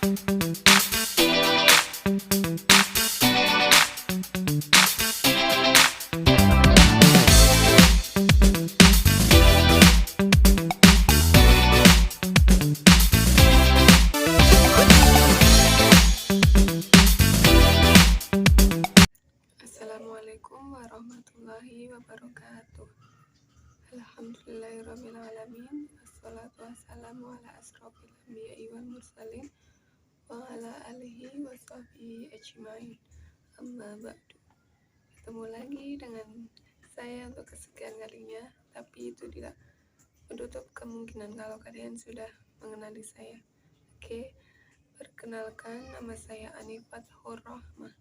Assalamualaikum warahmatullahi wabarakatuh. Alhamdulillahirrabbilalamin. Wassalatu wassalamu ala asrofil anbiya'i wal mursalin wa ala alihi wa sahbihi ajmain. Amma ba'du. Ketemu lagi dengan saya untuk kesekian kalinya, tapi itu tidak menutup kemungkinan kalau kalian sudah mengenali saya. Oke, perkenalkan, nama saya Anifat Hurrahmah.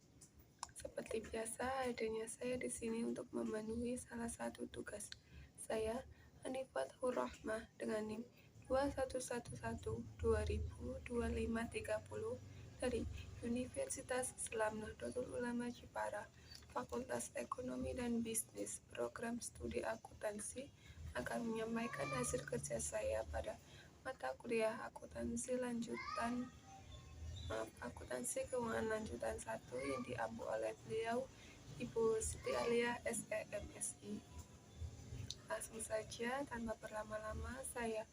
Seperti biasa, adanya saya di sini untuk memenuhi salah satu tugas. Saya Anifat Hurrahmah dengan NIM 2111-2000-2530 dari Universitas Islam Nahdlatul Ulama Jepara, Fakultas Ekonomi dan Bisnis, Program Studi Akuntansi, akan menyampaikan hasil kerja saya pada mata kuliah akuntansi keuangan lanjutan 1 yang diampu oleh beliau, Ibu Siti Aliyah SEMSI. Langsung saja, tanpa berlama-lama, saya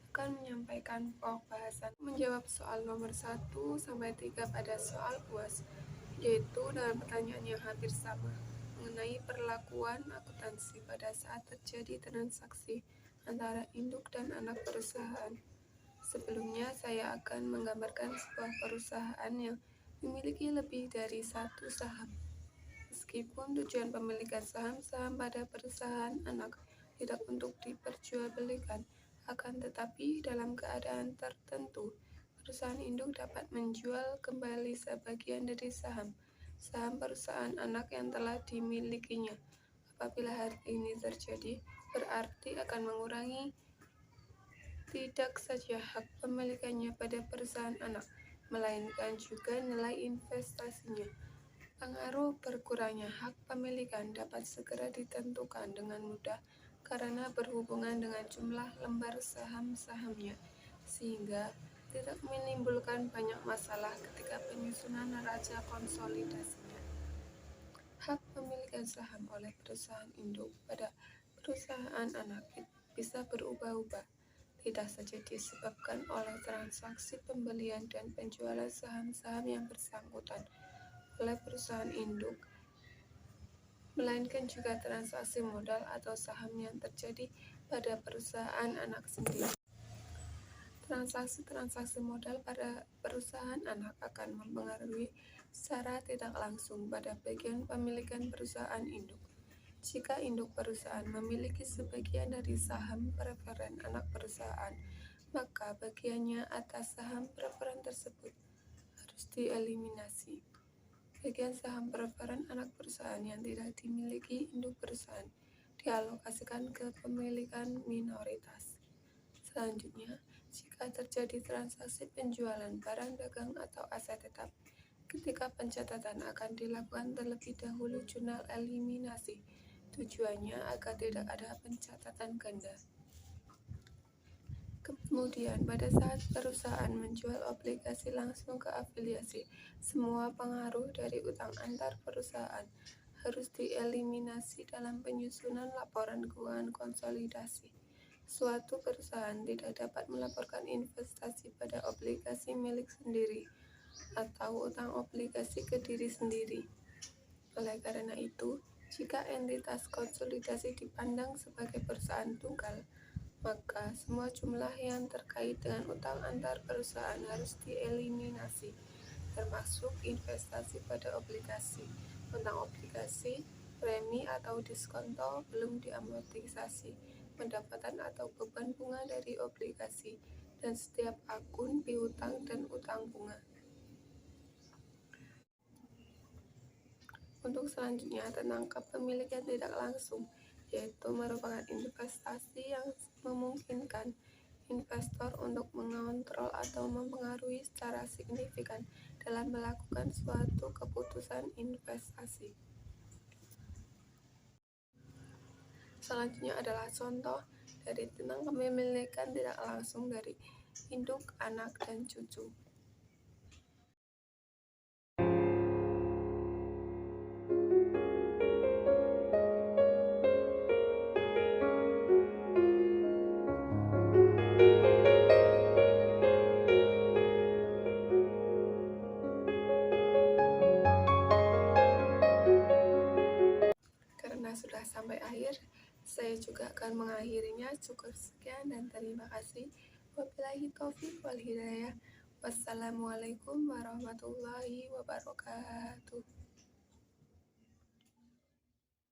akan menyampaikan pokok bahasan menjawab soal nomor 1 sampai 3 pada soal UAS, yaitu dalam pertanyaan yang hampir sama mengenai perlakuan akuntansi pada saat terjadi transaksi antara induk dan anak perusahaan. Sebelumnya, saya akan menggambarkan sebuah perusahaan yang memiliki lebih dari satu saham. Meskipun tujuan pemilikan saham-saham pada perusahaan anak tidak untuk diperjualbelikan, akan tetapi dalam keadaan tertentu, perusahaan induk dapat menjual kembali sebagian dari saham perusahaan anak yang telah dimilikinya. Apabila hal ini terjadi, berarti akan mengurangi tidak saja hak pemilikannya pada perusahaan anak, melainkan juga nilai investasinya. Pengaruh berkurangnya hak pemilikan dapat segera ditentukan dengan mudah karena berhubungan dengan jumlah lembar saham-sahamnya, sehingga tidak menimbulkan banyak masalah ketika penyusunan neraca konsolidasinya. Hak pemilikan saham oleh perusahaan induk pada perusahaan anak bisa berubah-ubah, tidak saja disebabkan oleh transaksi pembelian dan penjualan saham-saham yang bersangkutan oleh perusahaan induk, melainkan juga transaksi modal atau saham yang terjadi pada perusahaan anak sendiri. Transaksi modal pada perusahaan anak akan mempengaruhi secara tidak langsung pada bagian pemilikan perusahaan induk. Jika induk perusahaan memiliki sebagian dari saham preferen anak perusahaan, maka bagiannya atas saham preferen tersebut harus dieliminasi. Bagian saham preferen anak perusahaan yang tidak dimiliki induk perusahaan dialokasikan ke pemilikan minoritas. Selanjutnya, jika terjadi transaksi penjualan barang dagang atau aset tetap, ketika pencatatan akan dilakukan terlebih dahulu jurnal eliminasi. Tujuannya agar tidak ada pencatatan ganda. Kemudian, pada saat perusahaan menjual obligasi langsung ke afiliasi, semua pengaruh dari utang antar perusahaan harus dieliminasi dalam penyusunan laporan keuangan konsolidasi. Suatu perusahaan tidak dapat melaporkan investasi pada obligasi milik sendiri atau utang obligasi ke diri sendiri. Oleh karena itu, jika entitas konsolidasi dipandang sebagai perusahaan tunggal, maka semua jumlah yang terkait dengan utang antar perusahaan harus dieliminasi, termasuk investasi pada obligasi, utang obligasi, premi atau diskonto belum diamortisasi, pendapatan atau beban bunga dari obligasi, dan setiap akun piutang dan utang bunga. Untuk selanjutnya, tentang kepemilikan tidak langsung, yaitu merupakan investasi yang memungkinkan investor untuk mengontrol atau mempengaruhi secara signifikan dalam melakukan suatu keputusan investasi. Selanjutnya adalah contoh dari tentang kepemilikan tidak langsung dari induk, anak, dan cucu. Saya juga akan mengakhirinya. Cukup sekian dan terima kasih. Wabillahi taufiq wal hidayah. Wassalamualaikum warahmatullahi wabarakatuh.